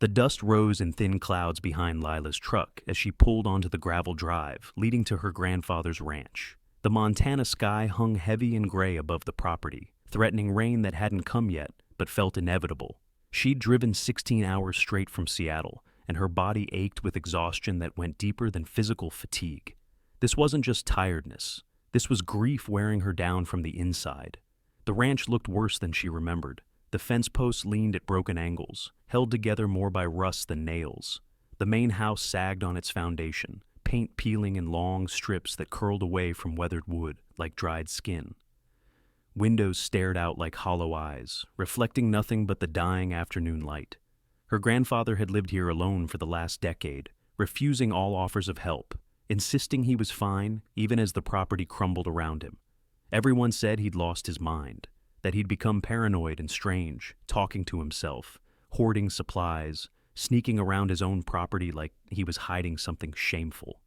The dust rose in thin clouds behind Lila's truck as she pulled onto the gravel drive leading to her grandfather's ranch. The Montana sky hung heavy and gray above the property, threatening rain that hadn't come yet but felt inevitable. She'd driven 16 hours straight from Seattle, and her body ached with exhaustion that went deeper than physical fatigue. This wasn't just tiredness. This was grief wearing her down from the inside. The ranch looked worse than she remembered. The fence posts leaned at broken angles, held together more by rust than nails. The main house sagged on its foundation, paint peeling in long strips that curled away from weathered wood like dried skin. Windows stared out like hollow eyes, reflecting nothing but the dying afternoon light. Her grandfather had lived here alone for the last decade, refusing all offers of help, insisting he was fine even as the property crumbled around him. Everyone said he'd lost his mind, that he'd become paranoid and strange, talking to himself, hoarding supplies, sneaking around his own property like he was hiding something shameful.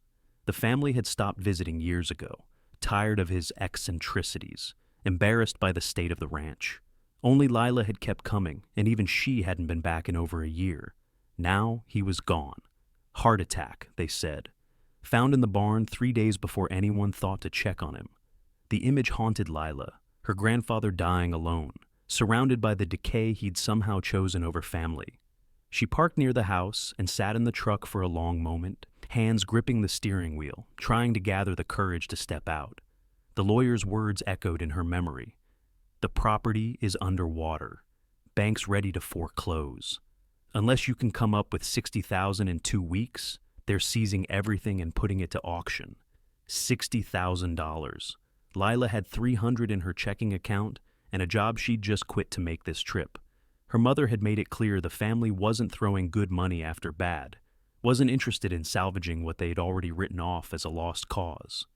The family had stopped visiting years ago, tired of his eccentricities, embarrassed by the state of the ranch. Only Lila had kept coming, and even she hadn't been back in over a year. Now he was gone. Heart attack, they said. Found in the barn 3 days before anyone thought to check on him. The image haunted Lila, her grandfather dying alone, surrounded by the decay he'd somehow chosen over family. She parked near the house and sat in the truck for a long moment, hands gripping the steering wheel, trying to gather the courage to step out. The lawyer's words echoed in her memory. The property is underwater. Banks ready to foreclose. Unless you can come up with $60,000 in 2 weeks, they're seizing everything and putting it to auction. $60,000. Lila had $300 in her checking account and a job she'd just quit to make this trip. Her mother had made it clear the family wasn't throwing good money after bad, wasn't interested in salvaging what they'd already written off as a lost cause.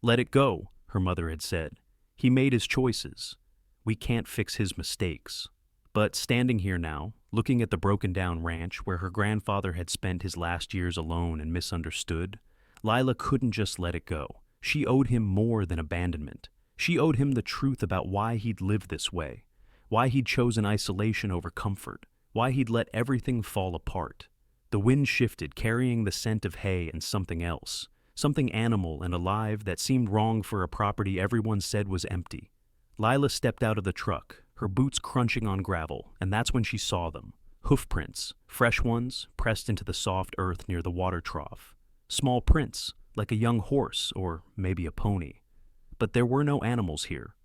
Let it go, her mother had said. He made his choices. We can't fix his mistakes. But standing here now, looking at the broken-down ranch where her grandfather had spent his last years alone and misunderstood, Lila couldn't just let it go. She owed him more than abandonment. She owed him the truth about why he'd lived this way, why he'd chosen isolation over comfort, why he'd let everything fall apart. The wind shifted, carrying the scent of hay and something else, something animal and alive that seemed wrong for a property everyone said was empty. Lila stepped out of the truck, her boots crunching on gravel, and that's when she saw them. Hoof prints, fresh ones, pressed into the soft earth near the water trough. Small prints, like a young horse or maybe a pony. But there were no animals here.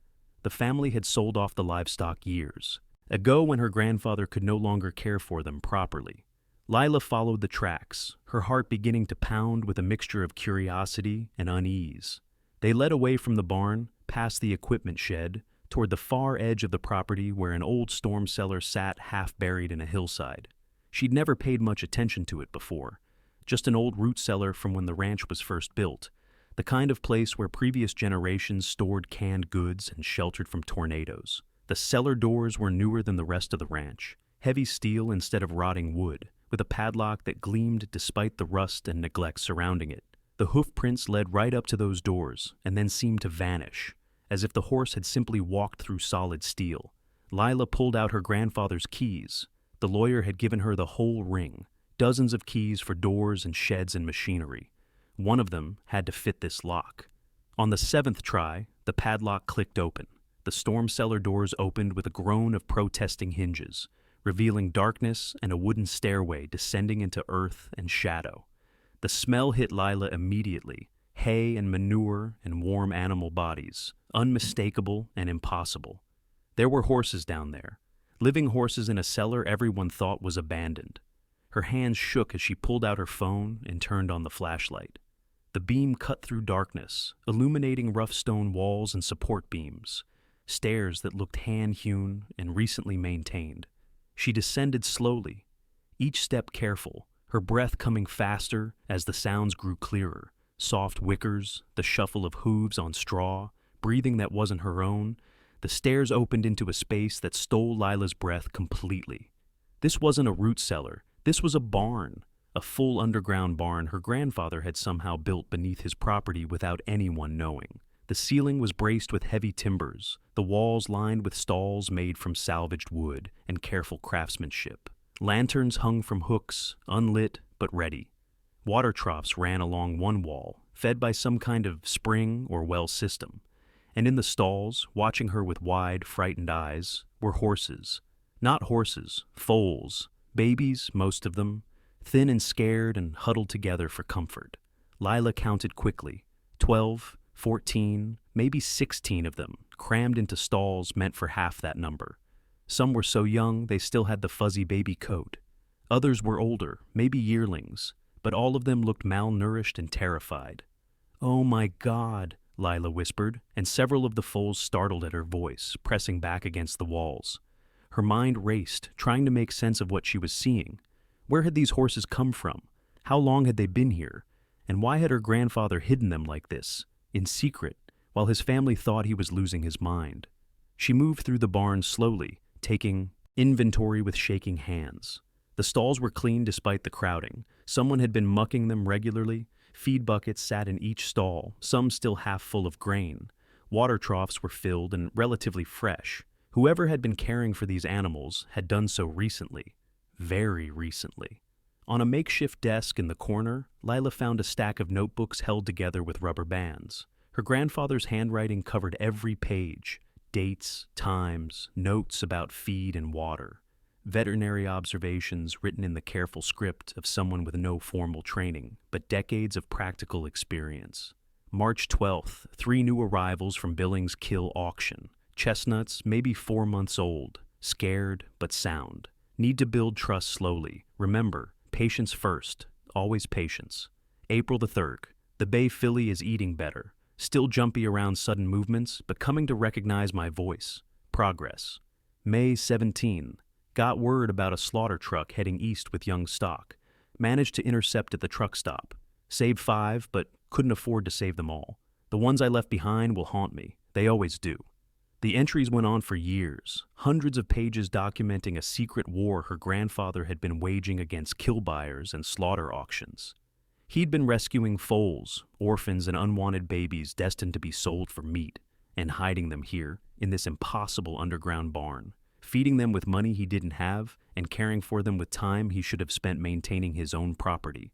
The family had sold off the livestock years ago when her grandfather could no longer care for them properly. Lila followed the tracks, her heart beginning to pound with a mixture of curiosity and unease. They led away from the barn, past the equipment shed, toward the far edge of the property where an old storm cellar sat half buried in a hillside. She'd never paid much attention to it before. Just an old root cellar from when the ranch was first built, the kind of place where previous generations stored canned goods and sheltered from tornadoes. The cellar doors were newer than the rest of the ranch, heavy steel instead of rotting wood, with a padlock that gleamed despite the rust and neglect surrounding it. The hoof prints led right up to those doors and then seemed to vanish, as if the horse had simply walked through solid steel. Lila pulled out her grandfather's keys. The lawyer had given her the whole ring. Dozens of keys for doors and sheds and machinery. One of them had to fit this lock. On the 7th try, the padlock clicked open. The storm cellar doors opened with a groan of protesting hinges, revealing darkness and a wooden stairway descending into earth and shadow. The smell hit Lila immediately, hay and manure and warm animal bodies, unmistakable and impossible. There were horses down there, living horses in a cellar everyone thought was abandoned. Her hands shook as she pulled out her phone and turned on the flashlight. The beam cut through darkness, illuminating rough stone walls and support beams, stairs that looked hand-hewn and recently maintained. She descended slowly, each step careful, her breath coming faster as the sounds grew clearer. Soft wickers, the shuffle of hooves on straw, breathing that wasn't her own. The stairs opened into a space that stole Lila's breath completely. This wasn't a root cellar. This was a barn, a full underground barn her grandfather had somehow built beneath his property without anyone knowing. The ceiling was braced with heavy timbers, the walls lined with stalls made from salvaged wood and careful craftsmanship. Lanterns hung from hooks, unlit but ready. Water troughs ran along one wall, fed by some kind of spring or well system. And in the stalls, watching her with wide, frightened eyes, were horses. Not horses, foals, babies, most of them, thin and scared and huddled together for comfort. Lila counted quickly. 12, 14, maybe 16 of them, crammed into stalls meant for half that number. Some were so young they still had the fuzzy baby coat. Others were older, maybe yearlings, but all of them looked malnourished and terrified. "Oh my God," Lila whispered, and several of the foals startled at her voice, pressing back against the walls. Her mind raced, trying to make sense of what she was seeing. Where had these horses come from? How long had they been here? And why had her grandfather hidden them like this, in secret, while his family thought he was losing his mind? She moved through the barn slowly, taking inventory with shaking hands. The stalls were clean despite the crowding. Someone had been mucking them regularly. Feed buckets sat in each stall, some still half full of grain. Water troughs were filled and relatively fresh. Whoever had been caring for these animals had done so recently. Very recently. On a makeshift desk in the corner, Lila found a stack of notebooks held together with rubber bands. Her grandfather's handwriting covered every page. Dates, times, notes about feed and water. Veterinary observations written in the careful script of someone with no formal training, but decades of practical experience. March 12th, 3 new arrivals from Billings Kill Auction. Chestnuts, maybe 4 months old. Scared, but sound. Need to build trust slowly. Remember, patience first. Always patience. April the 3rd. The Bay filly is eating better. Still jumpy around sudden movements, but coming to recognize my voice. Progress. May 17. Got word about a slaughter truck heading east with young stock. Managed to intercept at the truck stop. Saved 5, but couldn't afford to save them all. The ones I left behind will haunt me. They always do. The entries went on for years, hundreds of pages documenting a secret war her grandfather had been waging against kill buyers and slaughter auctions. He'd been rescuing foals, orphans, and unwanted babies destined to be sold for meat, and hiding them here, in this impossible underground barn, feeding them with money he didn't have, and caring for them with time he should have spent maintaining his own property.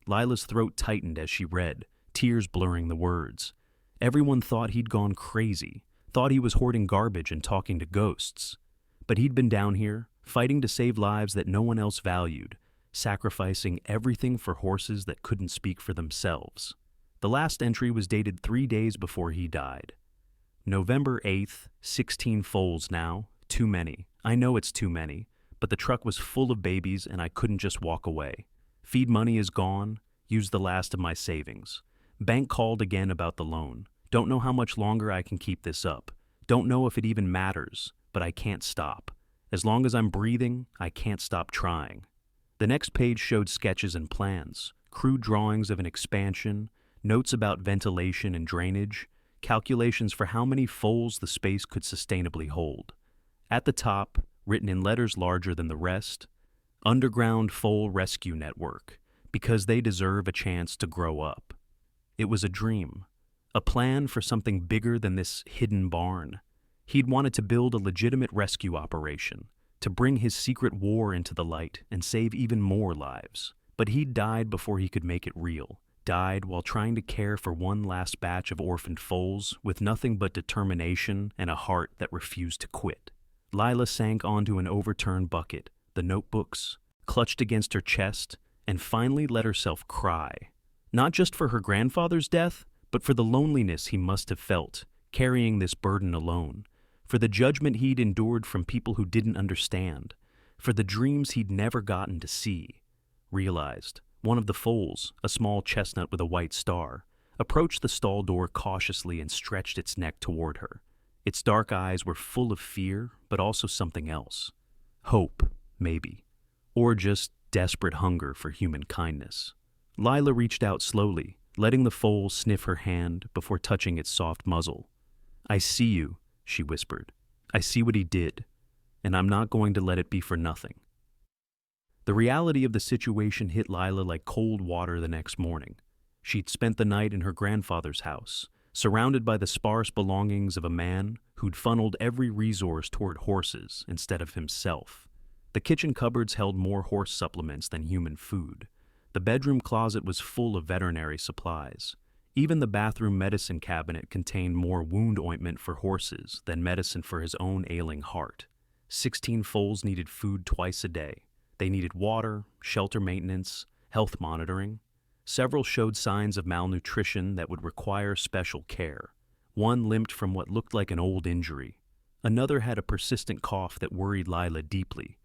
Lila's throat tightened as she read, tears blurring the words. Everyone thought he'd gone crazy, thought he was hoarding garbage and talking to ghosts. But he'd been down here, fighting to save lives that no one else valued, sacrificing everything for horses that couldn't speak for themselves. The last entry was dated 3 days before he died. November 8th, 16 foals now. Too many. I know it's too many, but the truck was full of babies and I couldn't just walk away. Feed money is gone. Used the last of my savings. Bank called again about the loan. Don't know how much longer I can keep this up. Don't know if it even matters, but I can't stop. As long as I'm breathing, I can't stop trying. The next page showed sketches and plans, crude drawings of an expansion, notes about ventilation and drainage, calculations for how many foals the space could sustainably hold. At the top, written in letters larger than the rest, Underground Foal Rescue Network, because they deserve a chance to grow up. It was a dream. A plan for something bigger than this hidden barn. He'd wanted to build a legitimate rescue operation, to bring his secret war into the light and save even more lives. But he'd died before he could make it real. Died while trying to care for one last batch of orphaned foals with nothing but determination and a heart that refused to quit. Lila sank onto an overturned bucket, the notebooks, clutched against her chest, and finally let herself cry. Not just for her grandfather's death, but for the loneliness he must have felt, carrying this burden alone, for the judgment he'd endured from people who didn't understand, for the dreams he'd never gotten to see. Realized, one of the foals, a small chestnut with a white star, approached the stall door cautiously and stretched its neck toward her. Its dark eyes were full of fear, but also something else. Hope, maybe, or just desperate hunger for human kindness. Lila reached out slowly, letting the foal sniff her hand before touching its soft muzzle. "I see you," she whispered. "I see what he did, and I'm not going to let it be for nothing." The reality of the situation hit Lila like cold water the next morning. She'd spent the night in her grandfather's house, surrounded by the sparse belongings of a man who'd funneled every resource toward horses instead of himself. The kitchen cupboards held more horse supplements than human food. The bedroom closet was full of veterinary supplies. Even the bathroom medicine cabinet contained more wound ointment for horses than medicine for his own ailing heart. 16 foals needed food twice a day. They needed water, shelter maintenance, health monitoring. Several showed signs of malnutrition that would require special care. One limped from what looked like an old injury. Another had a persistent cough that worried Lila deeply.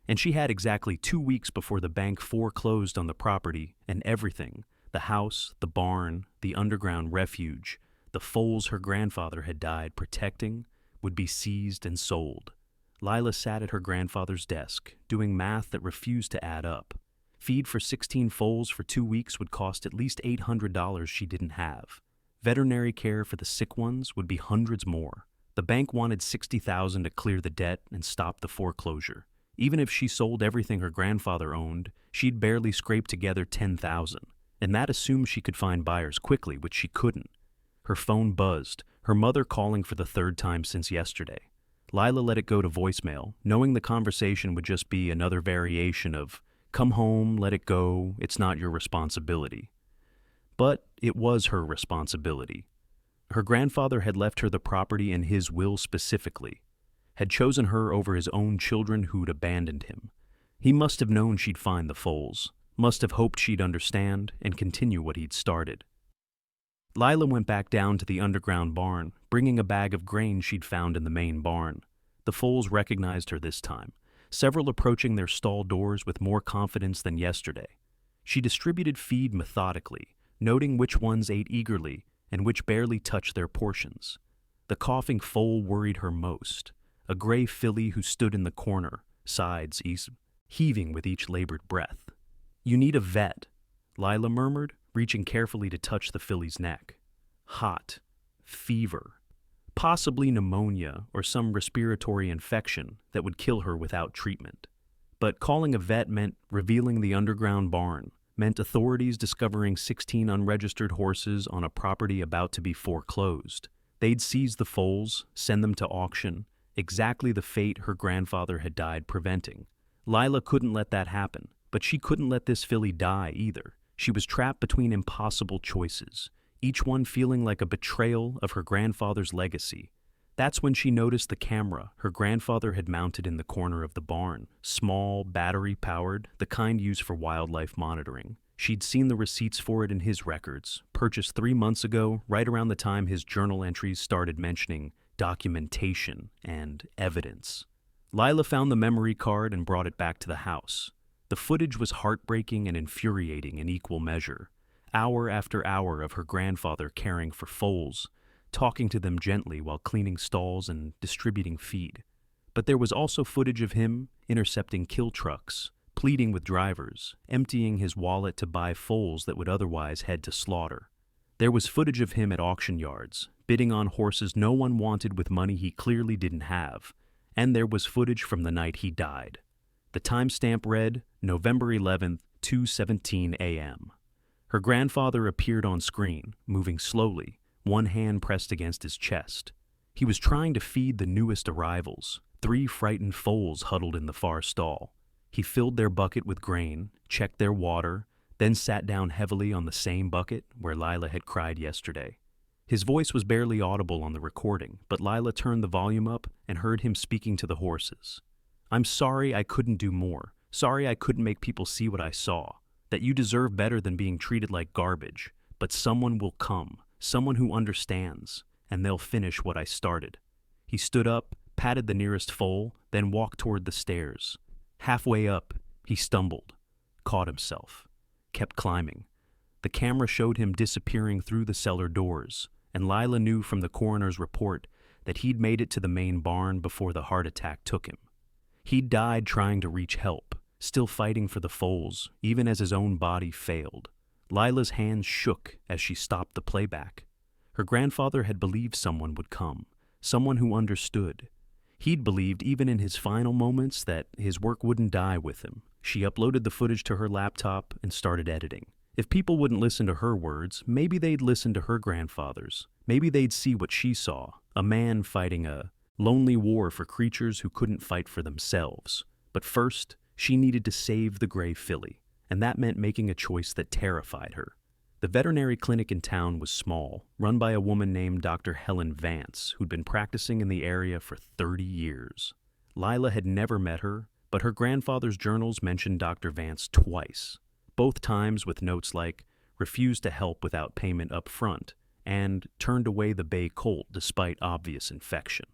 And she had exactly 2 weeks before the bank foreclosed on the property and everything, the house, the barn, the underground refuge, the foals her grandfather had died protecting, would be seized and sold. Lila sat at her grandfather's desk, doing math that refused to add up. Feed for 16 foals for 2 weeks would cost at least $800 she didn't have. Veterinary care for the sick ones would be hundreds more. The bank wanted $60,000 to clear the debt and stop the foreclosure. Even if she sold everything her grandfather owned, she'd barely scrape together $10,000. And that assumed she could find buyers quickly, which she couldn't. Her phone buzzed, her mother calling for the third time since yesterday. Lila let it go to voicemail, knowing the conversation would just be another variation of, "Come home, let it go, it's not your responsibility." But it was her responsibility. Her grandfather had left her the property in his will specifically, had chosen her over his own children who'd abandoned him. He must have known she'd find the foals, must have hoped she'd understand and continue what he'd started. Lila went back down to the underground barn, bringing a bag of grain she'd found in the main barn. The foals recognized her this time, several approaching their stall doors with more confidence than yesterday. She distributed feed methodically, noting which ones ate eagerly and which barely touched their portions. The coughing foal worried her most, a gray filly who stood in the corner, sides heaving with each labored breath. "You need a vet," Lila murmured, reaching carefully to touch the filly's neck. Hot. Fever. Possibly pneumonia or some respiratory infection that would kill her without treatment. But calling a vet meant revealing the underground barn, meant authorities discovering 16 unregistered horses on a property about to be foreclosed. They'd seize the foals, send them to auction, exactly the fate her grandfather had died preventing. Lila couldn't let that happen, but she couldn't let this filly die either. She was trapped between impossible choices, each one feeling like a betrayal of her grandfather's legacy. That's when she noticed the camera her grandfather had mounted in the corner of the barn, small, battery-powered, the kind used for wildlife monitoring. She'd seen the receipts for it in his records, purchased 3 months ago, right around the time his journal entries started mentioning documentation and evidence. Lila found the memory card and brought it back to the house. The footage was heartbreaking and infuriating in equal measure. Hour after hour of her grandfather caring for foals, talking to them gently while cleaning stalls and distributing feed. But there was also footage of him intercepting kill trucks, pleading with drivers, emptying his wallet to buy foals that would otherwise head to slaughter. There was footage of him at auction yards, bidding on horses no one wanted with money he clearly didn't have. And there was footage from the night he died. The timestamp read November 11th, 2:17 a.m. Her grandfather appeared on screen, moving slowly, one hand pressed against his chest. He was trying to feed the newest arrivals, 3 frightened foals huddled in the far stall. He filled their bucket with grain, checked their water, then sat down heavily on the same bucket where Lila had cried yesterday. His voice was barely audible on the recording, but Lila turned the volume up and heard him speaking to the horses. "I'm sorry I couldn't do more. Sorry I couldn't make people see what I saw. That you deserve better than being treated like garbage. But someone will come, someone who understands, and they'll finish what I started." He stood up, patted the nearest foal, then walked toward the stairs. Halfway up, he stumbled, caught himself, kept climbing. The camera showed him disappearing through the cellar doors, and Lila knew from the coroner's report that he'd made it to the main barn before the heart attack took him. He'd died trying to reach help, still fighting for the foals, even as his own body failed. Lila's hands shook as she stopped the playback. Her grandfather had believed someone would come, someone who understood. He'd believed even in his final moments that his work wouldn't die with him. She uploaded the footage to her laptop and started editing. If people wouldn't listen to her words, maybe they'd listen to her grandfather's. Maybe they'd see what she saw, a man fighting a lonely war for creatures who couldn't fight for themselves. But first, she needed to save the gray filly, and that meant making a choice that terrified her. The veterinary clinic in town was small, run by a woman named Dr. Helen Vance, who'd been practicing in the area for 30 years. Lila had never met her, but her grandfather's journals mentioned Dr. Vance twice, both times with notes like, refused to help without payment up front, and turned away the bay colt despite obvious infection.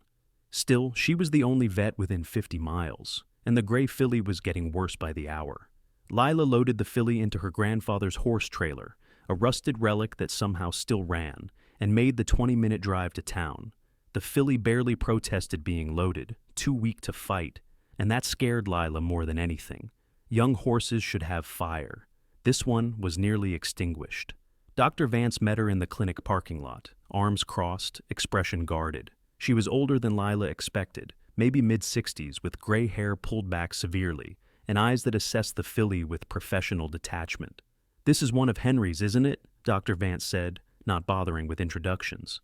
Still, she was the only vet within 50 miles, and the gray filly was getting worse by the hour. Lila loaded the filly into her grandfather's horse trailer, a rusted relic that somehow still ran, and made the 20-minute drive to town. The filly barely protested being loaded, too weak to fight, and that scared Lila more than anything. Young horses should have fire. This one was nearly extinguished. Dr. Vance met her in the clinic parking lot, arms crossed, expression guarded. She was older than Lila expected, maybe mid-60s, with gray hair pulled back severely, and eyes that assessed the filly with professional detachment. "This is one of Henry's, isn't it?" Dr. Vance said, not bothering with introductions.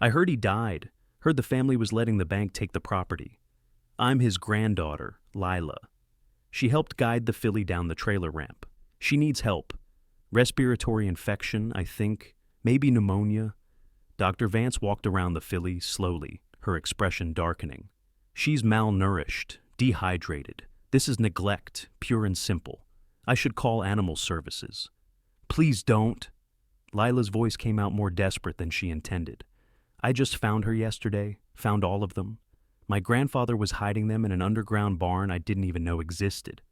"I heard he died. Heard the family was letting the bank take the property. I'm his granddaughter, Lila." She helped guide the filly down the trailer ramp. "She needs help. Respiratory infection, I think. Maybe pneumonia." Dr. Vance walked around the filly slowly, her expression darkening. "She's malnourished, dehydrated. This is neglect, pure and simple. I should call animal services." "Please don't." Lila's voice came out more desperate than she intended. "I just found her yesterday, found all of them. My grandfather was hiding them in an underground barn I didn't even know existed.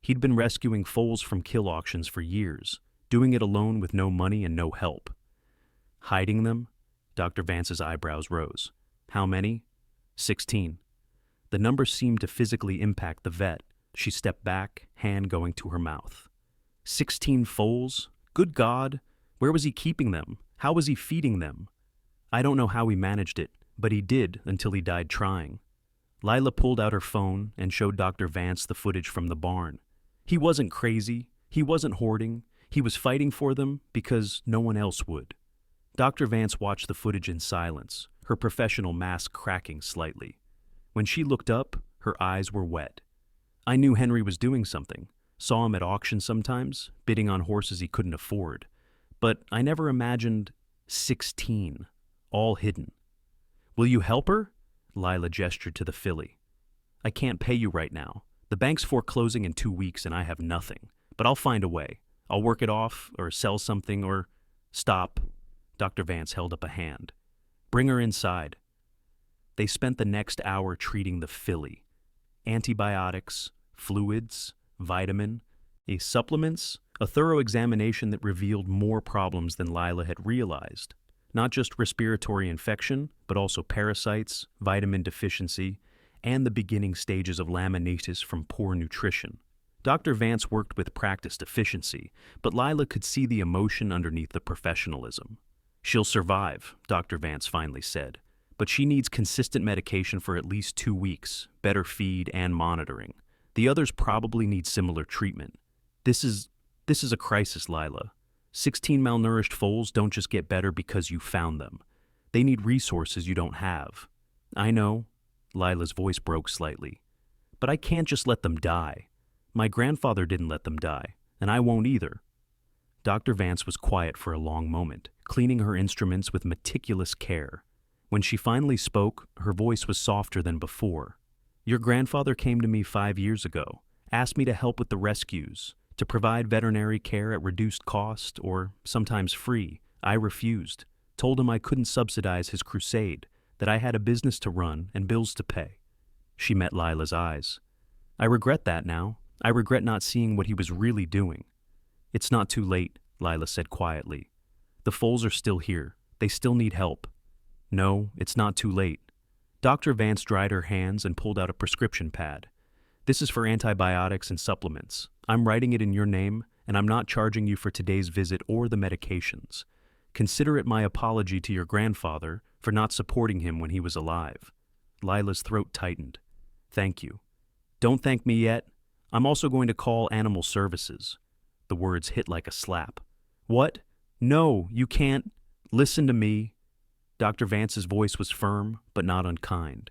He'd been rescuing foals from kill auctions for years, doing it alone with no money and no help." "Hiding them?" Dr. Vance's eyebrows rose. "How many?" 16. The number seemed to physically impact the vet. She stepped back, hand going to her mouth. 16 foals? Good God! Where was he keeping them? How was he feeding them? "I don't know how he managed it, but he did until he died trying." Lila pulled out her phone and showed Dr. Vance the footage from the barn. He wasn't crazy. He wasn't hoarding. He was fighting for them because no one else would. Dr. Vance watched the footage in silence, her professional mask cracking slightly. When she looked up, her eyes were wet. "I knew Henry was doing something. Saw him at auctions sometimes, bidding on horses he couldn't afford. But I never imagined 16, all hidden." "Will you help her?" Lila gestured to the filly. "I can't pay you right now. The bank's foreclosing in 2 weeks and I have nothing. But I'll find a way. I'll work it off, or sell something, or—" "Stop." Dr. Vance held up a hand. "Bring her inside." They spent the next hour treating the filly. Antibiotics, fluids, vitamin, supplements, a thorough examination that revealed more problems than Lila had realized. Not just respiratory infection, but also parasites, vitamin deficiency, and the beginning stages of laminitis from poor nutrition. Dr. Vance worked with practiced efficiency, but Lila could see the emotion underneath the professionalism. "She'll survive," Dr. Vance finally said, "but she needs consistent medication for at least 2 weeks, better feed and monitoring. The others probably need similar treatment. This is a crisis, Lila. 16 malnourished foals don't just get better because you found them. They need resources you don't have." "I know." Lila's voice broke slightly. "But I can't just let them die. My grandfather didn't let them die, and I won't either." Dr. Vance was quiet for a long moment, cleaning her instruments with meticulous care. When she finally spoke, her voice was softer than before. "Your grandfather came to me 5 years ago, asked me to help with the rescues, to provide veterinary care at reduced cost, or sometimes free. I refused, told him I couldn't subsidize his crusade, that I had a business to run and bills to pay." She met Lila's eyes. "I regret that now. I regret not seeing what he was really doing." "It's not too late," Lila said quietly. "The foals are still here. They still need help." "No, it's not too late." Dr. Vance dried her hands and pulled out a prescription pad. "This is for antibiotics and supplements. I'm writing it in your name, and I'm not charging you for today's visit or the medications. Consider it my apology to your grandfather for not supporting him when he was alive." Lila's throat tightened. "Thank you." "Don't thank me yet. I'm also going to call animal services." The words hit like a slap. "What? No, you can't. Listen to me." Dr. Vance's voice was firm, but not unkind.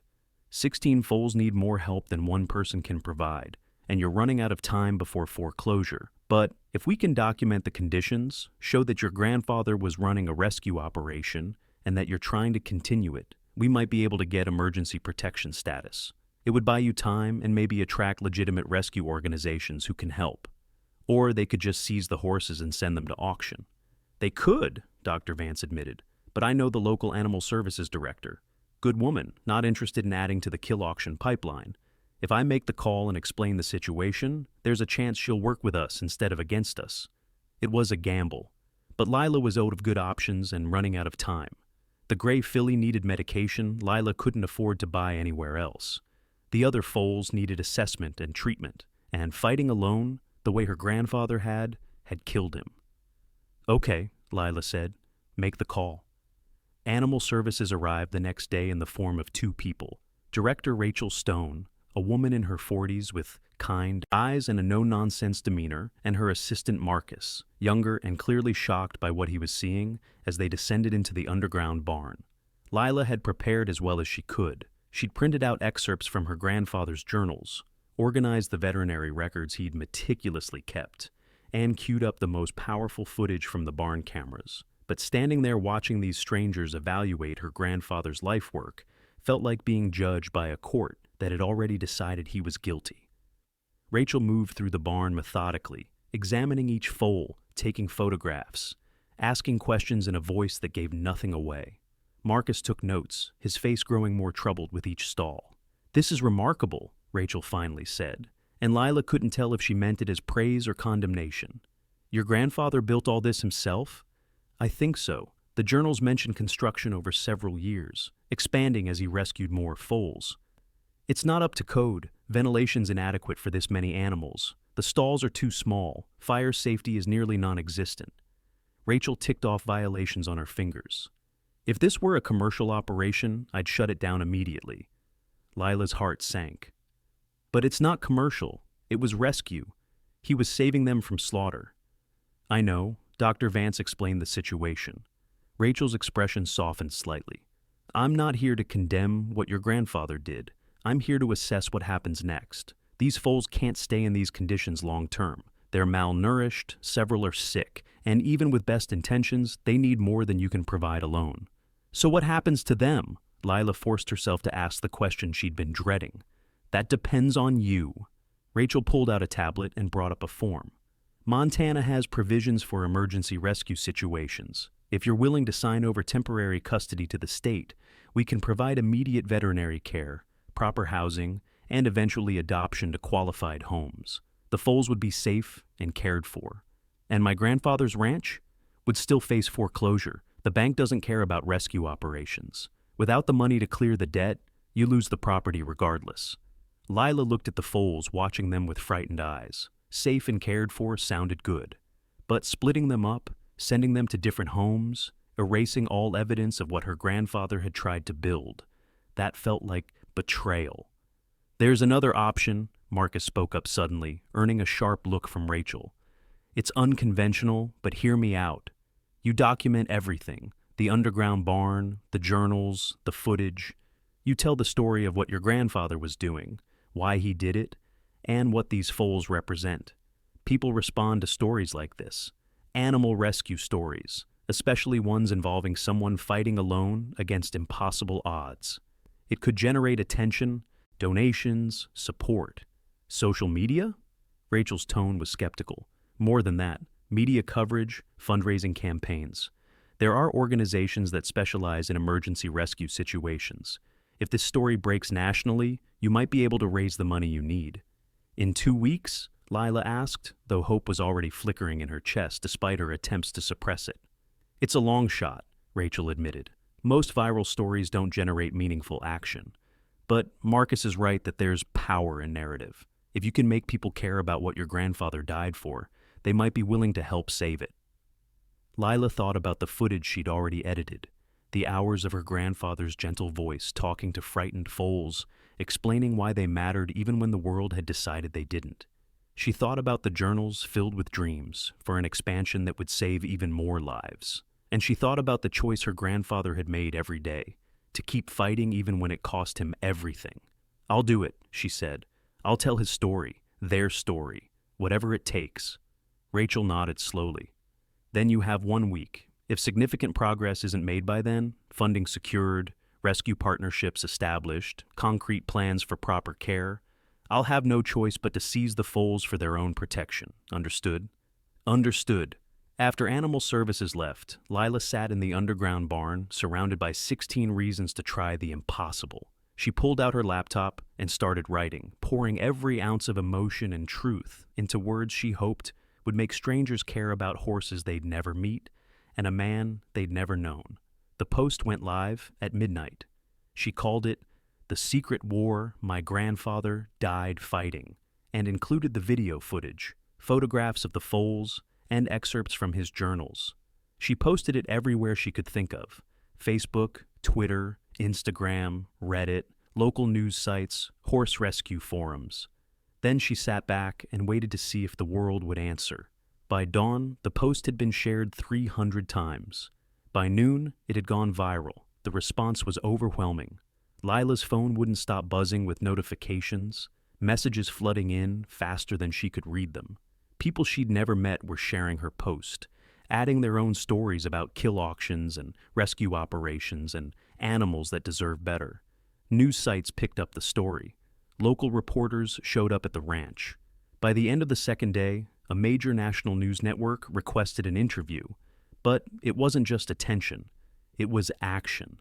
16 foals need more help than one person can provide, and you're running out of time before foreclosure. But if we can document the conditions, show that your grandfather was running a rescue operation and that you're trying to continue it, we might be able to get emergency protection status. It would buy you time and maybe attract legitimate rescue organizations who can help. Or they could just seize the horses and send them to auction. They could, Dr. Vance admitted, but I know the local animal services director. Good woman, not interested in adding to the kill auction pipeline. If I make the call and explain the situation, there's a chance she'll work with us instead of against us. It was a gamble, but Lila was out of good options and running out of time. The gray filly needed medication Lila couldn't afford to buy anywhere else. The other foals needed assessment and treatment, and fighting alone, the way her grandfather had killed him. Okay, Lila said, make the call. Animal services arrived the next day in the form of two people. Director Rachel Stone, a woman in her 40s with kind eyes and a no-nonsense demeanor, and her assistant Marcus, younger and clearly shocked by what he was seeing as they descended into the underground barn. Lila had prepared as well as she could. She'd printed out excerpts from her grandfather's journals, organized the veterinary records he'd meticulously kept, and queued up the most powerful footage from the barn cameras. But standing there watching these strangers evaluate her grandfather's life work felt like being judged by a court that had already decided he was guilty. Rachel moved through the barn methodically, examining each foal, taking photographs, asking questions in a voice that gave nothing away. Marcus took notes, his face growing more troubled with each stall. "This is remarkable," Rachel finally said, and Lila couldn't tell if she meant it as praise or condemnation. "Your grandfather built all this himself?" "I think so. The journals mention construction over several years, expanding as he rescued more foals. It's not up to code. Ventilation's inadequate for this many animals. The stalls are too small. Fire safety is nearly non-existent." Rachel ticked off violations on her fingers. "If this were a commercial operation, I'd shut it down immediately." Lila's heart sank. "But it's not commercial. It was rescue. He was saving them from slaughter." "I know." Dr. Vance explained the situation. Rachel's expression softened slightly. "I'm not here to condemn what your grandfather did. I'm here to assess what happens next. These foals can't stay in these conditions long term. They're malnourished, several are sick, and even with best intentions, they need more than you can provide alone. So what happens to them?" Lila forced herself to ask the question she'd been dreading. "That depends on you." Rachel pulled out a tablet and brought up a form. "Montana has provisions for emergency rescue situations. If you're willing to sign over temporary custody to the state, we can provide immediate veterinary care, proper housing, and eventually adoption to qualified homes. The foals would be safe and cared for. And my grandfather's ranch would still face foreclosure. The bank doesn't care about rescue operations. Without the money to clear the debt, you lose the property regardless." Lila looked at the foals, watching them with frightened eyes. Safe and cared for sounded good. But splitting them up, sending them to different homes, erasing all evidence of what her grandfather had tried to build, that felt like betrayal. "There's another option," Marcus spoke up suddenly, earning a sharp look from Rachel. "It's unconventional, but hear me out. You document everything, the underground barn, the journals, the footage. You tell the story of what your grandfather was doing, why he did it, and what these foals represent. People respond to stories like this. Animal rescue stories, especially ones involving someone fighting alone against impossible odds. It could generate attention, donations, support. Social media?" Rachel's tone was skeptical. "More than that, media coverage, fundraising campaigns. There are organizations that specialize in emergency rescue situations. If this story breaks nationally, you might be able to raise the money you need." "In 2 weeks?" Lila asked, though hope was already flickering in her chest despite her attempts to suppress it. "It's a long shot," Rachel admitted. "Most viral stories don't generate meaningful action. But Marcus is right that there's power in narrative. If you can make people care about what your grandfather died for, they might be willing to help save it." Lila thought about the footage she'd already edited, the hours of her grandfather's gentle voice talking to frightened foals, explaining why they mattered even when the world had decided they didn't. She thought about the journals filled with dreams for an expansion that would save even more lives. And she thought about the choice her grandfather had made every day, to keep fighting even when it cost him everything. "I'll do it," she said. "I'll tell his story. Their story. Whatever it takes. Rachel nodded slowly. Then you have 1 week. If significant progress isn't made by then, funding secured, rescue partnerships established, concrete plans for proper care, I'll have no choice but to seize the foals for their own protection. Understood? Understood. After animal services left, Lila sat in the underground barn, surrounded by 16 reasons to try the impossible. She pulled out her laptop and started writing, pouring every ounce of emotion and truth into words she hoped would make strangers care about horses they'd never meet and a man they'd never known. The post went live at midnight. She called it "The Secret War My Grandfather Died Fighting" and included the video footage, photographs of the foals, and excerpts from his journals. She posted it everywhere she could think of: Facebook, Twitter, Instagram, Reddit, local news sites, horse rescue forums. Then she sat back and waited to see if the world would answer. By dawn, the post had been shared 300 times. By noon, it had gone viral. The response was overwhelming. Lila's phone wouldn't stop buzzing with notifications, messages flooding in faster than she could read them. People she'd never met were sharing her post, adding their own stories about kill auctions and rescue operations and animals that deserve better. News sites picked up the story. Local reporters showed up at the ranch. By the end of the second day, a major national news network requested an interview. But it wasn't just attention, it was action.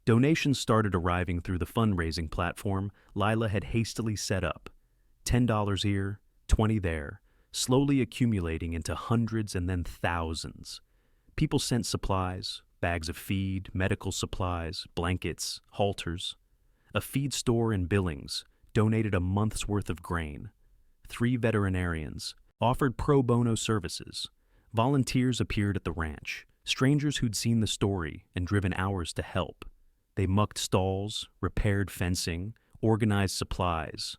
Donations started arriving through the fundraising platform Lila had hastily set up. $10 here, $20 there, slowly accumulating into hundreds and then thousands. People sent supplies, bags of feed, medical supplies, blankets, halters. A feed store in Billings donated a month's worth of grain. 3 veterinarians offered pro bono services. Volunteers appeared at the ranch, strangers who'd seen the story and driven hours to help. They mucked stalls, repaired fencing, organized supplies.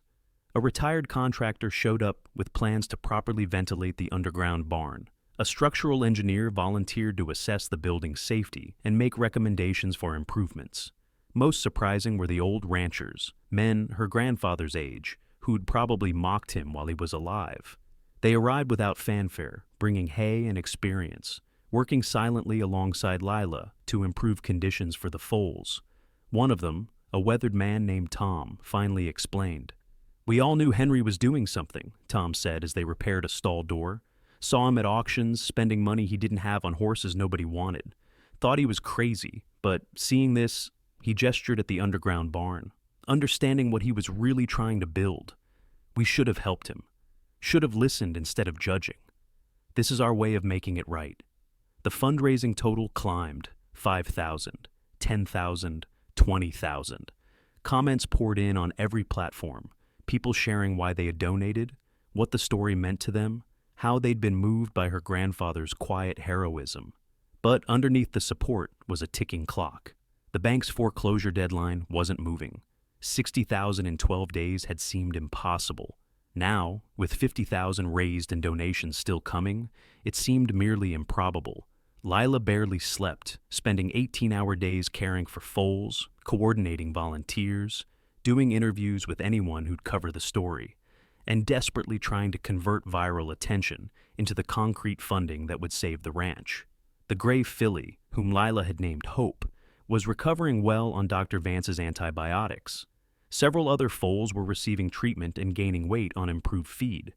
A retired contractor showed up with plans to properly ventilate the underground barn. A structural engineer volunteered to assess the building's safety and make recommendations for improvements. Most surprising were the old ranchers, men her grandfather's age, who'd probably mocked him while he was alive. They arrived without fanfare, bringing hay and experience, working silently alongside Lila to improve conditions for the foals. One of them, a weathered man named Tom, finally explained. "We all knew Henry was doing something," Tom said as they repaired a stall door. "Saw him at auctions, spending money he didn't have on horses nobody wanted. Thought he was crazy, but seeing this," he gestured at the underground barn, "understanding what he was really trying to build. We should have helped him. Should have listened instead of judging. This is our way of making it right." The fundraising total climbed: 5,000, 10,000, 20,000. Comments poured in on every platform, people sharing why they had donated, what the story meant to them, how they'd been moved by her grandfather's quiet heroism. But underneath the support was a ticking clock. The bank's foreclosure deadline wasn't moving. 60,000 in 12 days had seemed impossible. Now, with 50,000 raised and donations still coming, it seemed merely improbable. Lila barely slept, spending 18-hour days caring for foals, coordinating volunteers, doing interviews with anyone who'd cover the story, and desperately trying to convert viral attention into the concrete funding that would save the ranch. The gray filly, whom Lila had named Hope, was recovering well on Dr. Vance's antibiotics. Several other foals were receiving treatment and gaining weight on improved feed.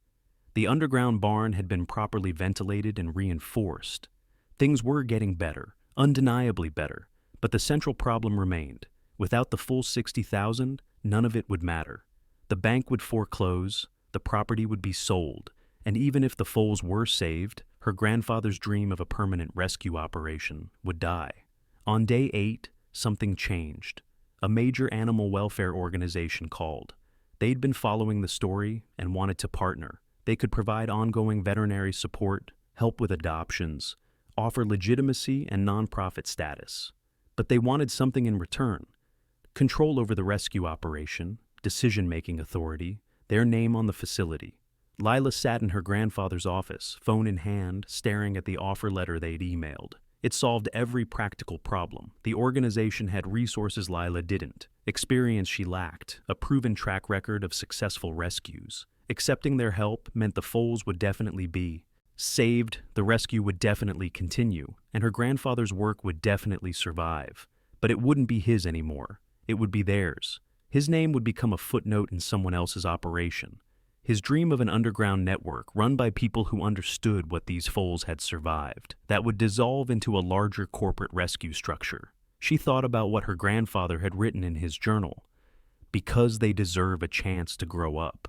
The underground barn had been properly ventilated and reinforced. Things were getting better, undeniably better, but the central problem remained. Without the full 60,000, none of it would matter. The bank would foreclose, the property would be sold, and even if the foals were saved, her grandfather's dream of a permanent rescue operation would die. On day 8, something changed. A major animal welfare organization called. They'd been following the story and wanted to partner. They could provide ongoing veterinary support, help with adoptions, offer legitimacy and nonprofit status. But they wanted something in return: control over the rescue operation, decision-making authority, their name on the facility. Lila sat in her grandfather's office, phone in hand, staring at the offer letter they'd emailed. It solved every practical problem. The organization had resources Lila didn't, experience she lacked, a proven track record of successful rescues, Accepting their help meant the foals would definitely be saved, the rescue would definitely continue, and her grandfather's work would definitely survive. But it wouldn't be his anymore. It would be theirs. His name would become a footnote in someone else's operation. His dream of an underground network run by people who understood what these foals had survived, that would dissolve into a larger corporate rescue structure. She thought about what her grandfather had written in his journal. Because they deserve a chance to grow up.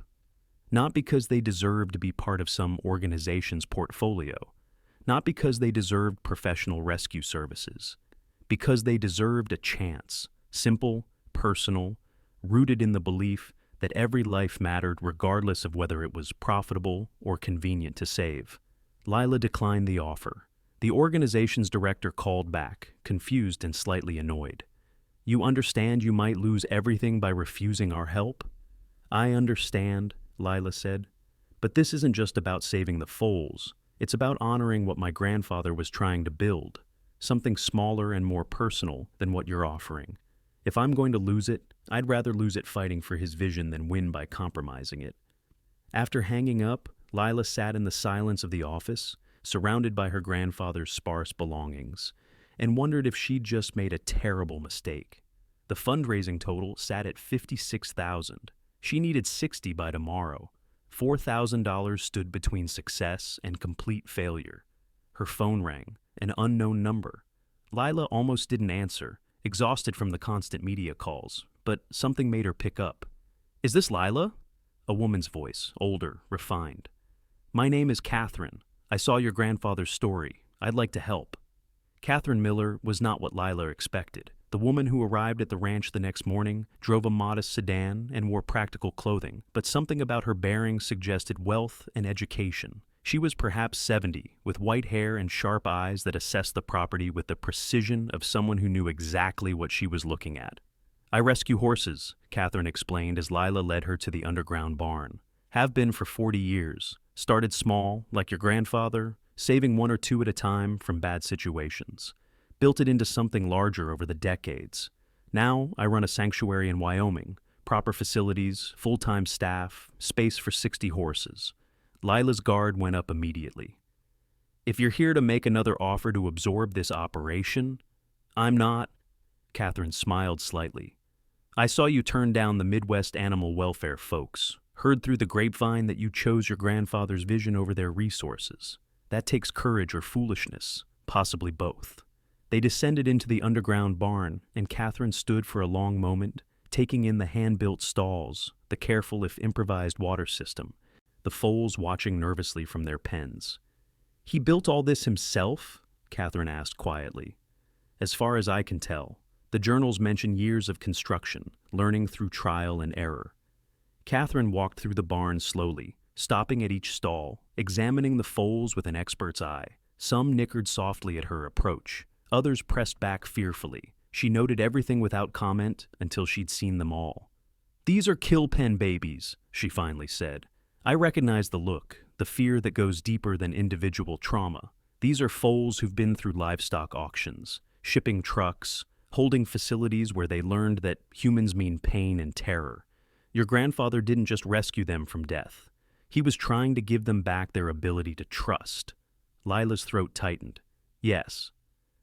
Not because they deserved to be part of some organization's portfolio. Not because they deserved professional rescue services. Because they deserved a chance, simple, personal, rooted in the belief that every life mattered regardless of whether it was profitable or convenient to save. Lila declined the offer. The organization's director called back, confused and slightly annoyed. You understand you might lose everything by refusing our help? I understand, Lila said. But this isn't just about saving the foals. It's about honoring what my grandfather was trying to build. Something smaller and more personal than what you're offering. If I'm going to lose it, I'd rather lose it fighting for his vision than win by compromising it. After hanging up, Lila sat in the silence of the office, surrounded by her grandfather's sparse belongings, and wondered if she'd just made a terrible mistake. The fundraising total sat at $56,000. She needed $60,000 by tomorrow. $4,000 stood between success and complete failure. Her phone rang, an unknown number. Lila almost didn't answer, exhausted from the constant media calls, but something made her pick up. Is this Lila? A woman's voice, older, refined. My name is Catherine. I saw your grandfather's story. I'd like to help. Catherine Miller was not what Lila expected. The woman who arrived at the ranch the next morning drove a modest sedan and wore practical clothing, but something about her bearing suggested wealth and education. She was perhaps 70, with white hair and sharp eyes that assessed the property with the precision of someone who knew exactly what she was looking at. I rescue horses, Catherine explained as Lila led her to the underground barn. Have been for 40 years. Started small, like your grandfather, saving one or two at a time from bad situations. Built it into something larger over the decades. Now I run a sanctuary in Wyoming. Proper facilities, full-time staff, space for 60 horses. Lila's guard went up immediately. If you're here to make another offer to absorb this operation, I'm not. Catherine smiled slightly. I saw you turn down the Midwest animal welfare folks. Heard through the grapevine that you chose your grandfather's vision over their resources. That takes courage or foolishness, possibly both. They descended into the underground barn, and Catherine stood for a long moment, taking in the hand-built stalls, the careful if improvised water system, the foals watching nervously from their pens. He built all this himself? Catherine asked quietly. As far as I can tell, the journals mention years of construction, learning through trial and error. Catherine walked through the barn slowly, stopping at each stall, examining the foals with an expert's eye. Some nickered softly at her approach. Others pressed back fearfully. She noted everything without comment until she'd seen them all. These are kill pen babies, she finally said. I recognize the look, the fear that goes deeper than individual trauma. These are foals who've been through livestock auctions, shipping trucks, holding facilities where they learned that humans mean pain and terror. Your grandfather didn't just rescue them from death. He was trying to give them back their ability to trust. Lila's throat tightened. Yes.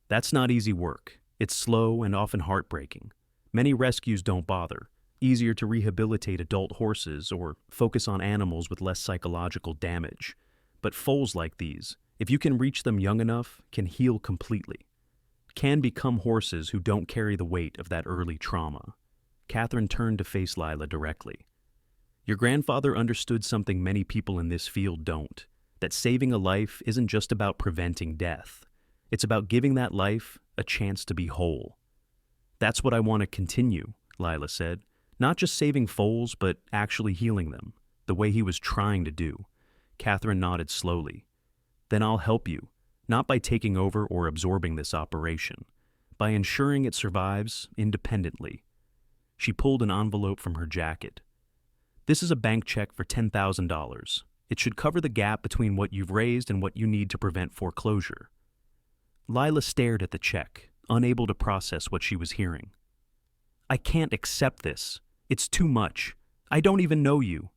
That's not easy work. It's slow and often heartbreaking. Many rescues don't bother. Easier to rehabilitate adult horses or focus on animals with less psychological damage. But foals like these, if you can reach them young enough, can heal completely. Can become horses who don't carry the weight of that early trauma. Catherine turned to face Lila directly. Your grandfather understood something many people in this field don't, that saving a life isn't just about preventing death. It's about giving that life a chance to be whole. That's what I want to continue, Lila said. Not just saving foals, but actually healing them, the way he was trying to do. Catherine nodded slowly. Then I'll help you, not by taking over or absorbing this operation, by ensuring it survives independently. She pulled an envelope from her jacket. This is a bank check for $10,000. It should cover the gap between what you've raised and what you need to prevent foreclosure. Lila stared at the check, unable to process what she was hearing. I can't accept this. It's too much. I don't even know you.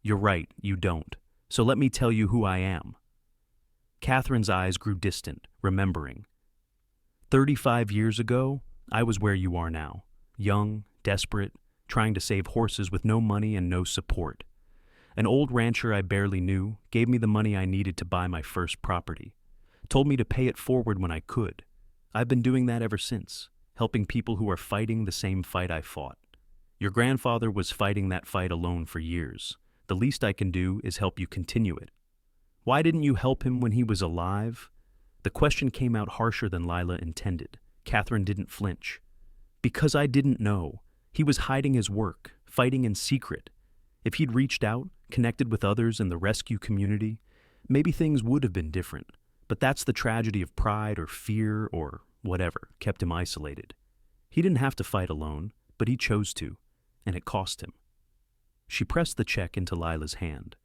You're right, you don't. So let me tell you who I am. Catherine's eyes grew distant, remembering. 35 years ago, I was where you are now. Young, desperate, trying to save horses with no money and no support. An old rancher I barely knew gave me the money I needed to buy my first property. Told me to pay it forward when I could. I've been doing that ever since, helping people who are fighting the same fight I fought. Your grandfather was fighting that fight alone for years. The least I can do is help you continue it. Why didn't you help him when he was alive? The question came out harsher than Lila intended. Catherine didn't flinch. Because I didn't know. He was hiding his work, fighting in secret. If he'd reached out, connected with others in the rescue community, maybe things would have been different. But that's the tragedy of pride or fear or whatever kept him isolated. He didn't have to fight alone, but he chose to, and it cost him. She pressed the check into Lila's hand.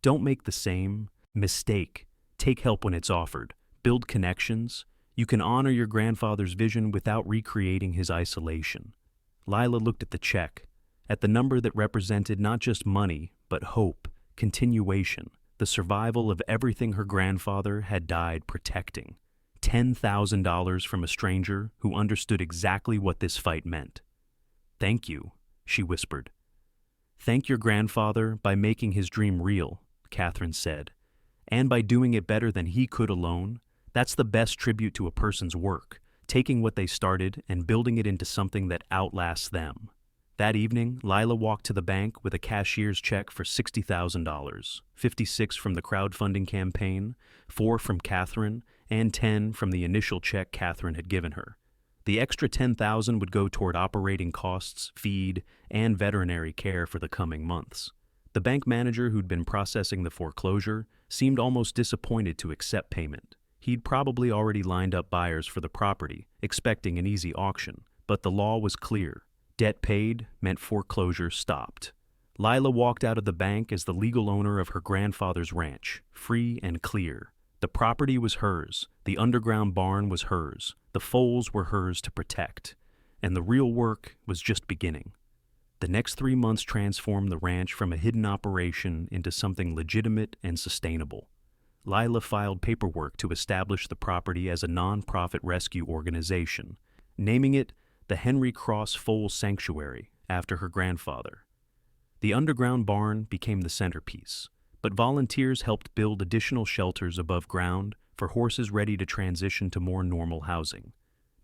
Don't make the same mistake. Take help when it's offered. Build connections. You can honor your grandfather's vision without recreating his isolation. Lila looked at the check, at the number that represented not just money, but hope, continuation, the survival of everything her grandfather had died protecting. $10,000 from a stranger who understood exactly what this fight meant. Thank you, she whispered. Thank your grandfather by making his dream real, Catherine said, and by doing it better than he could alone. That's the best tribute to a person's work, taking what they started and building it into something that outlasts them. That evening, Lila walked to the bank with a cashier's check for $60,000, 56 from the crowdfunding campaign, 4 from Catherine, and 10 from the initial check Catherine had given her. The extra $10,000 would go toward operating costs, feed, and veterinary care for the coming months. The bank manager who'd been processing the foreclosure seemed almost disappointed to accept payment. He'd probably already lined up buyers for the property, expecting an easy auction, but the law was clear. Debt paid meant foreclosure stopped. Lila walked out of the bank as the legal owner of her grandfather's ranch, free and clear. The property was hers, the underground barn was hers, the foals were hers to protect, and the real work was just beginning. The next 3 months transformed the ranch from a hidden operation into something legitimate and sustainable. Lila filed paperwork to establish the property as a non-profit rescue organization, naming it the Henry Cross Foal Sanctuary after her grandfather. The underground barn became the centerpiece, but volunteers helped build additional shelters above ground for horses ready to transition to more normal housing.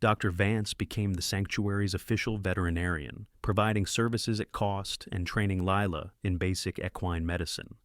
Dr. Vance became the sanctuary's official veterinarian, providing services at cost and training Lila in basic equine medicine.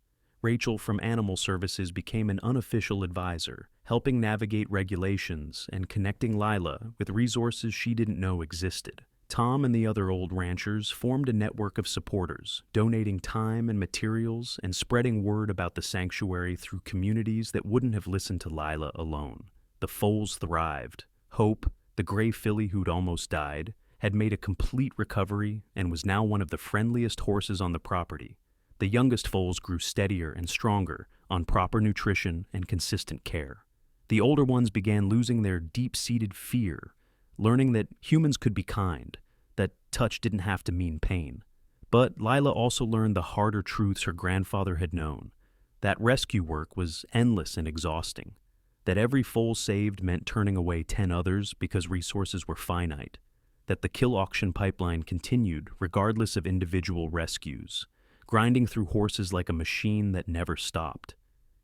Rachel from Animal Services became an unofficial advisor, helping navigate regulations and connecting Lila with resources she didn't know existed. Tom and the other old ranchers formed a network of supporters, donating time and materials and spreading word about the sanctuary through communities that wouldn't have listened to Lila alone. The foals thrived. Hope, the gray filly who'd almost died, had made a complete recovery and was now one of the friendliest horses on the property. The youngest foals grew steadier and stronger on proper nutrition and consistent care. The older ones began losing their deep-seated fear, learning that humans could be kind, that touch didn't have to mean pain. But Lila also learned the harder truths her grandfather had known, that rescue work was endless and exhausting, that every foal saved meant turning away 10 others because resources were finite, that the kill auction pipeline continued regardless of individual rescues, grinding through horses like a machine that never stopped.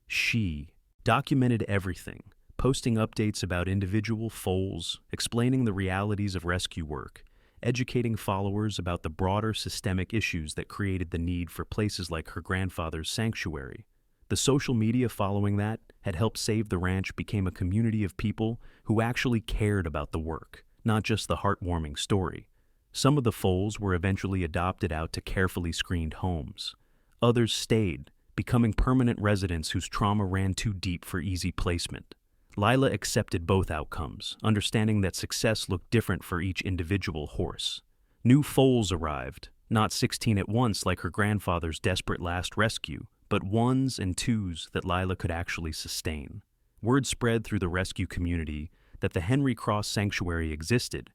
She documented everything, posting updates about individual foals, explaining the realities of rescue work, educating followers about the broader systemic issues that created the need for places like her grandfather's sanctuary. The social media following that had helped save the ranch became a community of people who actually cared about the work, not just the heartwarming story. Some of the foals were eventually adopted out to carefully screened homes. Others stayed, becoming permanent residents whose trauma ran too deep for easy placement. Lila accepted both outcomes, understanding that success looked different for each individual horse. New foals arrived, not 16 at once like her grandfather's desperate last rescue, but ones and twos that Lila could actually sustain. Word spread through the rescue community that the Henry Cross Sanctuary existed,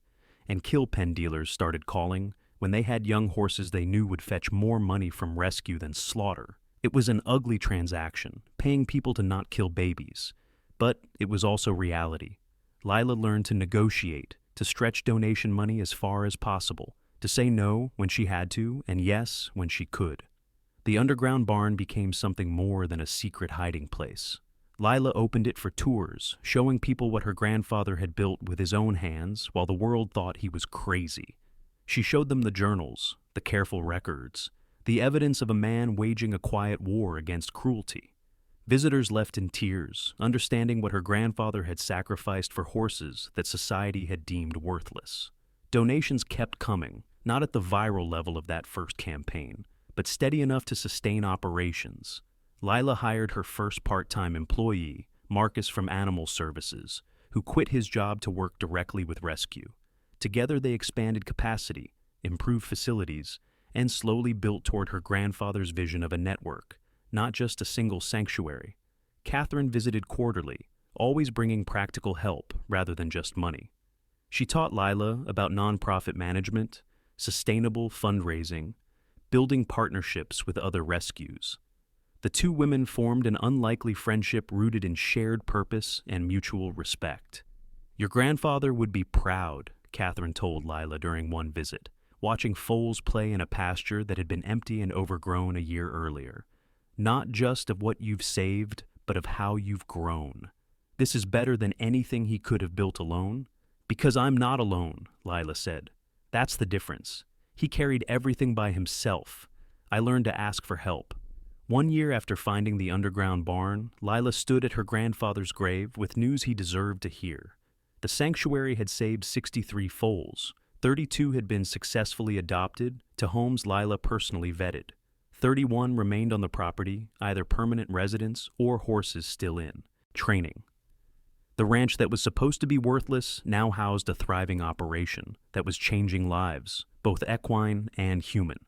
and kill pen dealers started calling when they had young horses they knew would fetch more money from rescue than slaughter. It was an ugly transaction, paying people to not kill babies. But it was also reality. Lila learned to negotiate, to stretch donation money as far as possible, to say no when she had to and yes when she could. The underground barn became something more than a secret hiding place. Lila opened it for tours, showing people what her grandfather had built with his own hands while the world thought he was crazy. She showed them the journals, the careful records, the evidence of a man waging a quiet war against cruelty. Visitors left in tears, understanding what her grandfather had sacrificed for horses that society had deemed worthless. Donations kept coming, not at the viral level of that first campaign, but steady enough to sustain operations. Lila hired her first part-time employee, Marcus from Animal Services, who quit his job to work directly with rescue. Together they expanded capacity, improved facilities, and slowly built toward her grandfather's vision of a network, not just a single sanctuary. Catherine visited quarterly, always bringing practical help rather than just money. She taught Lila about nonprofit management, sustainable fundraising, building partnerships with other rescues. The two women formed an unlikely friendship rooted in shared purpose and mutual respect. "Your grandfather would be proud," Catherine told Lila during one visit, watching foals play in a pasture that had been empty and overgrown a year earlier. "Not just of what you've saved, but of how you've grown. This is better than anything he could have built alone." "Because I'm not alone," Lila said. "That's the difference. He carried everything by himself. I learned to ask for help." 1 year after finding the underground barn, Lila stood at her grandfather's grave with news he deserved to hear. The sanctuary had saved 63 foals. 32 had been successfully adopted to homes Lila personally vetted. 31 remained on the property, either permanent residents or horses still in training. The ranch that was supposed to be worthless now housed a thriving operation that was changing lives, both equine and human.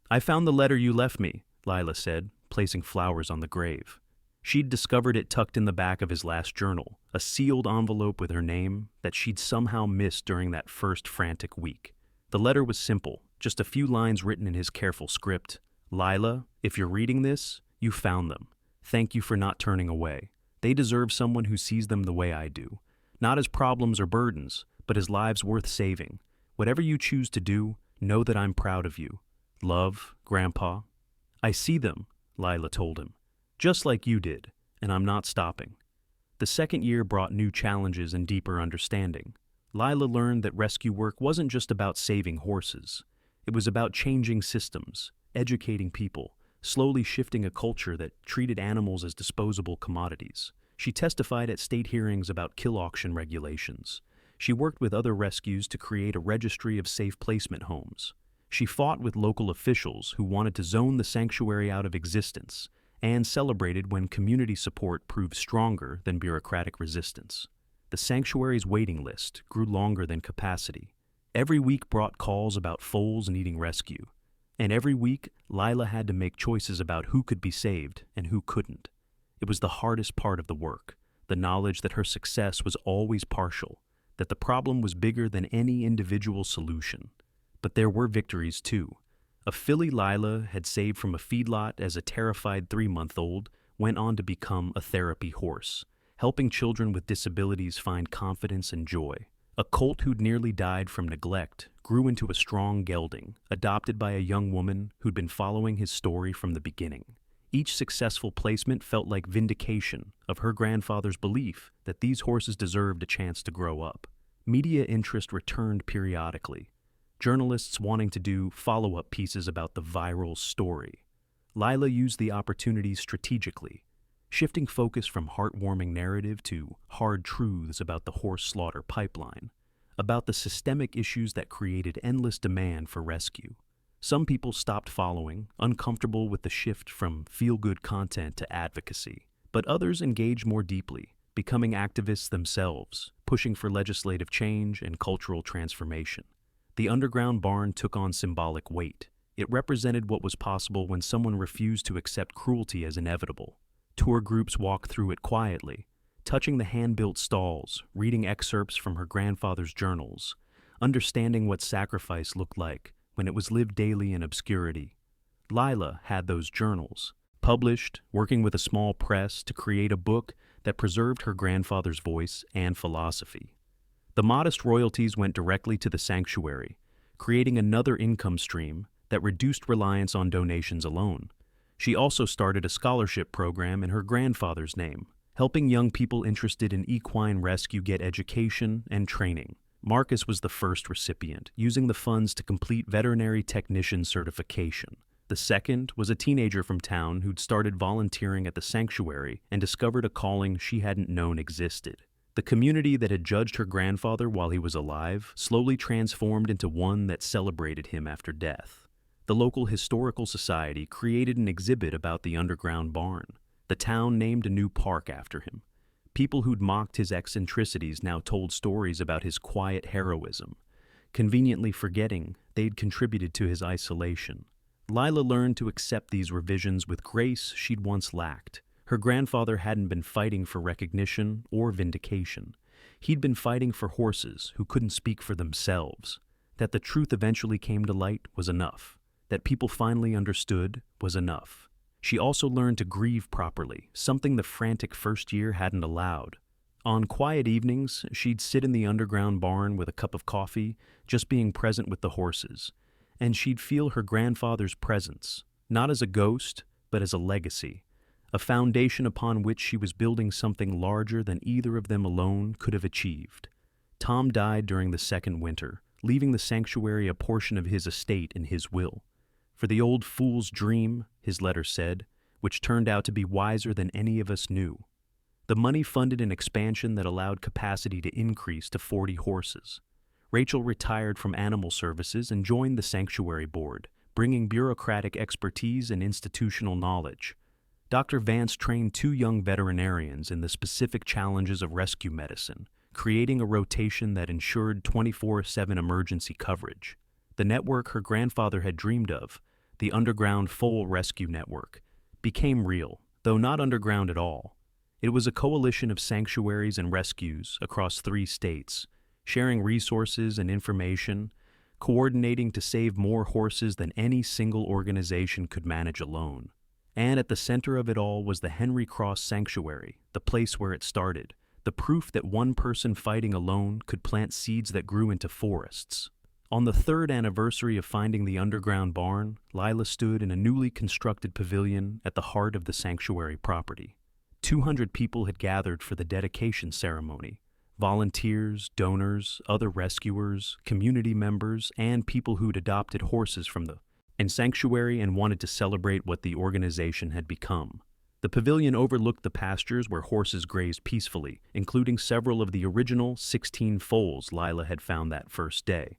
"I found the letter you left me," Lila said, placing flowers on the grave. She'd discovered it tucked in the back of his last journal, a sealed envelope with her name that she'd somehow missed during that first frantic week. The letter was simple, just a few lines written in his careful script. "Lila, if you're reading this, you found them. Thank you for not turning away. They deserve someone who sees them the way I do. Not as problems or burdens, but as lives worth saving. Whatever you choose to do, know that I'm proud of you. Love, Grandpa." "I see them," Lila told him. "Just like you did, and I'm not stopping." The second year brought new challenges and deeper understanding. Lila learned that rescue work wasn't just about saving horses. It was about changing systems, educating people, slowly shifting a culture that treated animals as disposable commodities. She testified at state hearings about kill auction regulations. She worked with other rescues to create a registry of safe placement homes. She fought with local officials who wanted to zone the sanctuary out of existence, and celebrated when community support proved stronger than bureaucratic resistance. The sanctuary's waiting list grew longer than capacity. Every week brought calls about foals needing rescue. And every week, Lila had to make choices about who could be saved and who couldn't. It was the hardest part of the work, the knowledge that her success was always partial, that the problem was bigger than any individual solution. But there were victories too. A filly Lila had saved from a feedlot as a terrified 3-month-old went on to become a therapy horse, helping children with disabilities find confidence and joy. A colt who'd nearly died from neglect grew into a strong gelding, adopted by a young woman who'd been following his story from the beginning. Each successful placement felt like vindication of her grandfather's belief that these horses deserved a chance to grow up. Media interest returned periodically, journalists wanting to do follow-up pieces about the viral story. Lila used the opportunities strategically, shifting focus from heartwarming narrative to hard truths about the horse slaughter pipeline, about the systemic issues that created endless demand for rescue. Some people stopped following, uncomfortable with the shift from feel-good content to advocacy, but others engaged more deeply, becoming activists themselves, pushing for legislative change and cultural transformation. The underground barn took on symbolic weight. It represented what was possible when someone refused to accept cruelty as inevitable. Tour groups walked through it quietly, touching the hand-built stalls, reading excerpts from her grandfather's journals, understanding what sacrifice looked like when it was lived daily in obscurity. Lila had those journals, published, working with a small press to create a book that preserved her grandfather's voice and philosophy. The modest royalties went directly to the sanctuary, creating another income stream that reduced reliance on donations alone. She also started a scholarship program in her grandfather's name, helping young people interested in equine rescue get education and training. Marcus was the first recipient, using the funds to complete veterinary technician certification. The second was a teenager from town who'd started volunteering at the sanctuary and discovered a calling she hadn't known existed. The community that had judged her grandfather while he was alive slowly transformed into one that celebrated him after death. The local historical society created an exhibit about the underground barn. The town named a new park after him. People who'd mocked his eccentricities now told stories about his quiet heroism, conveniently forgetting they'd contributed to his isolation. Lila learned to accept these revisions with grace she'd once lacked. Her grandfather hadn't been fighting for recognition or vindication. He'd been fighting for horses who couldn't speak for themselves. That the truth eventually came to light was enough. That people finally understood was enough. She also learned to grieve properly, something the frantic first year hadn't allowed. On quiet evenings, she'd sit in the underground barn with a cup of coffee, just being present with the horses. And she'd feel her grandfather's presence, not as a ghost, but as a legacy, a foundation upon which she was building something larger than either of them alone could have achieved. Tom died during the second winter, leaving the sanctuary a portion of his estate in his will. For the old fool's dream, his letter said, which turned out to be wiser than any of us knew. The money funded an expansion that allowed capacity to increase to 40 horses. Rachel retired from animal services and joined the sanctuary board, bringing bureaucratic expertise and institutional knowledge. Dr. Vance trained 2 young veterinarians in the specific challenges of rescue medicine, creating a rotation that ensured 24/7 emergency coverage. The network her grandfather had dreamed of, the Underground Foal Rescue Network, became real, though not underground at all. It was a coalition of sanctuaries and rescues across 3 states, sharing resources and information, coordinating to save more horses than any single organization could manage alone. And at the center of it all was the Henry Cross Sanctuary, the place where it started, the proof that one person fighting alone could plant seeds that grew into forests. On the 3rd anniversary of finding the underground barn, Lila stood in a newly constructed pavilion at the heart of the sanctuary property. 200 people had gathered for the dedication ceremony. Volunteers, donors, other rescuers, community members, and people who'd adopted horses from the sanctuary and wanted to celebrate what the organization had become. The pavilion overlooked the pastures where horses grazed peacefully, including several of the original 16 foals Lila had found that first day.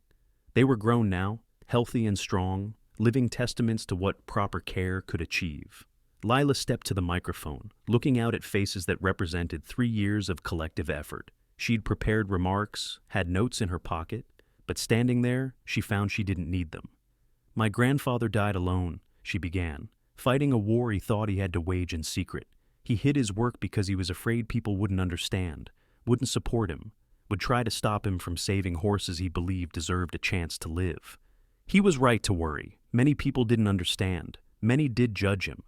They were grown now, healthy and strong, living testaments to what proper care could achieve. Lila stepped to the microphone, looking out at faces that represented 3 years of collective effort. She'd prepared remarks, had notes in her pocket, but standing there, she found she didn't need them. "My grandfather died alone," she began, fighting a war he thought he had to wage in secret. He hid his work because he was afraid people wouldn't understand, wouldn't support him, would try to stop him from saving horses he believed deserved a chance to live. He was right to worry. Many people didn't understand. Many did judge him.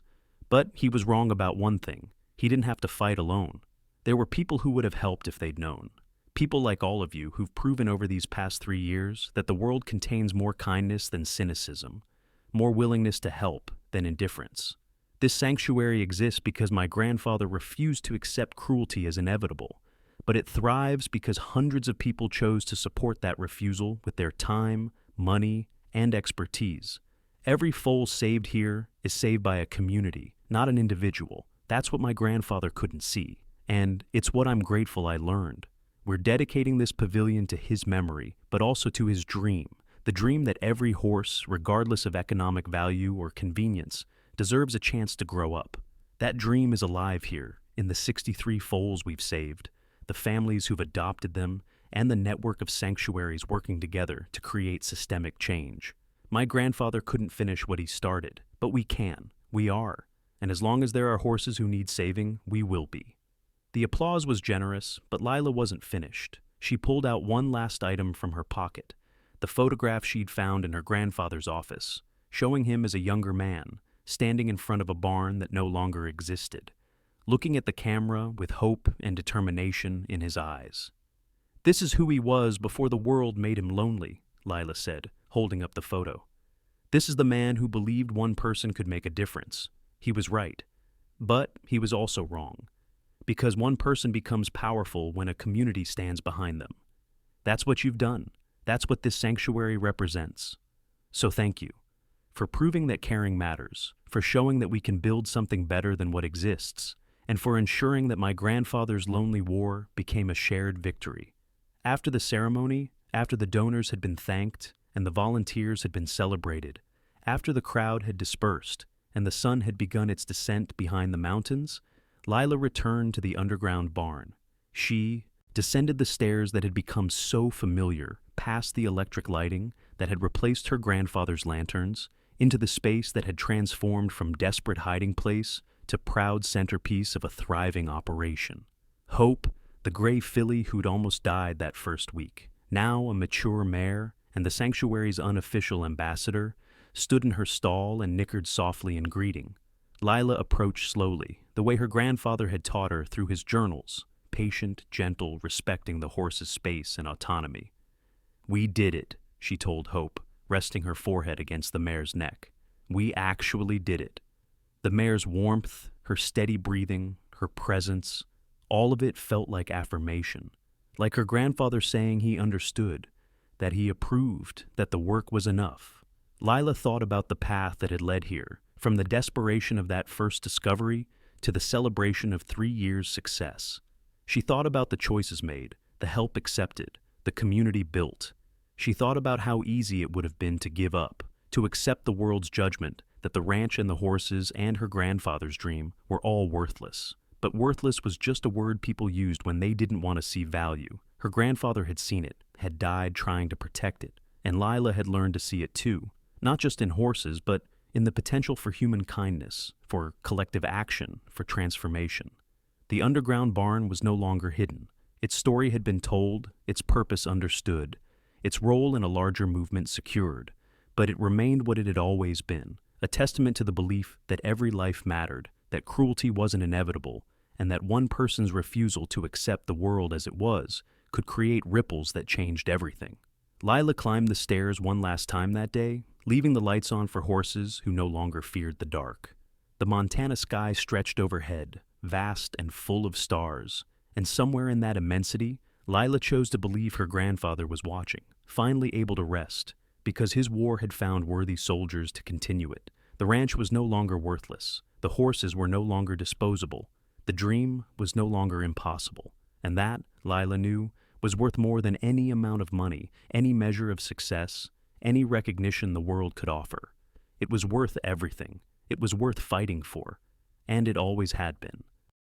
But he was wrong about one thing. He didn't have to fight alone. There were people who would have helped if they'd known. People like all of you who've proven over these past 3 years that the world contains more kindness than cynicism, more willingness to help than indifference. This sanctuary exists because my grandfather refused to accept cruelty as inevitable, but it thrives because hundreds of people chose to support that refusal with their time, money, and expertise. Every foal saved here is saved by a community, not an individual. That's what my grandfather couldn't see, and it's what I'm grateful I learned. We're dedicating this pavilion to his memory, but also to his dream, the dream that every horse, regardless of economic value or convenience, deserves a chance to grow up. That dream is alive here, in the 63 foals we've saved, the families who've adopted them, and the network of sanctuaries working together to create systemic change. My grandfather couldn't finish what he started, but we can. We are. And as long as there are horses who need saving, we will be. The applause was generous, but Lila wasn't finished. She pulled out one last item from her pocket, the photograph she'd found in her grandfather's office, showing him as a younger man, standing in front of a barn that no longer existed, looking at the camera with hope and determination in his eyes. "This is who he was before the world made him lonely," Lila said, holding up the photo. "This is the man who believed one person could make a difference. He was right. But he was also wrong. Because one person becomes powerful when a community stands behind them. That's what you've done. That's what this sanctuary represents. So thank you. For proving that caring matters, for showing that we can build something better than what exists, and for ensuring that my grandfather's lonely war became a shared victory." After the ceremony, after the donors had been thanked and the volunteers had been celebrated, after the crowd had dispersed and the sun had begun its descent behind the mountains, Lila returned to the underground barn. She descended the stairs that had become so familiar, past the electric lighting that had replaced her grandfather's lanterns, into the space that had transformed from desperate hiding place to proud centerpiece of a thriving operation. Hope, the gray filly who'd almost died that first week, now a mature mare and the sanctuary's unofficial ambassador, stood in her stall and nickered softly in greeting. Lila approached slowly, the way her grandfather had taught her through his journals, patient, gentle, respecting the horse's space and autonomy. "We did it," she told Hope, resting her forehead against the mare's neck. "We actually did it." The mare's warmth, her steady breathing, her presence, all of it felt like affirmation, like her grandfather saying he understood, that he approved, that the work was enough. Lila thought about the path that had led here, from the desperation of that first discovery to the celebration of 3 years' success. She thought about the choices made, the help accepted, the community built. She thought about how easy it would have been to give up, to accept the world's judgment that the ranch and the horses and her grandfather's dream were all worthless. But worthless was just a word people used when they didn't want to see value. Her grandfather had seen it, had died trying to protect it, and Lila had learned to see it too, not just in horses, but in the potential for human kindness, for collective action, for transformation. The underground barn was no longer hidden. Its story had been told, its purpose understood, its role in a larger movement secured, but it remained what it had always been, a testament to the belief that every life mattered, that cruelty wasn't inevitable, and that one person's refusal to accept the world as it was could create ripples that changed everything. Lila climbed the stairs one last time that day, leaving the lights on for horses who no longer feared the dark. The Montana sky stretched overhead, vast and full of stars, and somewhere in that immensity, Lila chose to believe her grandfather was watching, finally able to rest, because his war had found worthy soldiers to continue it. The ranch was no longer worthless. The horses were no longer disposable. The dream was no longer impossible. And that, Lila knew, was worth more than any amount of money, any measure of success, any recognition the world could offer. It was worth everything. It was worth fighting for. And it always had been.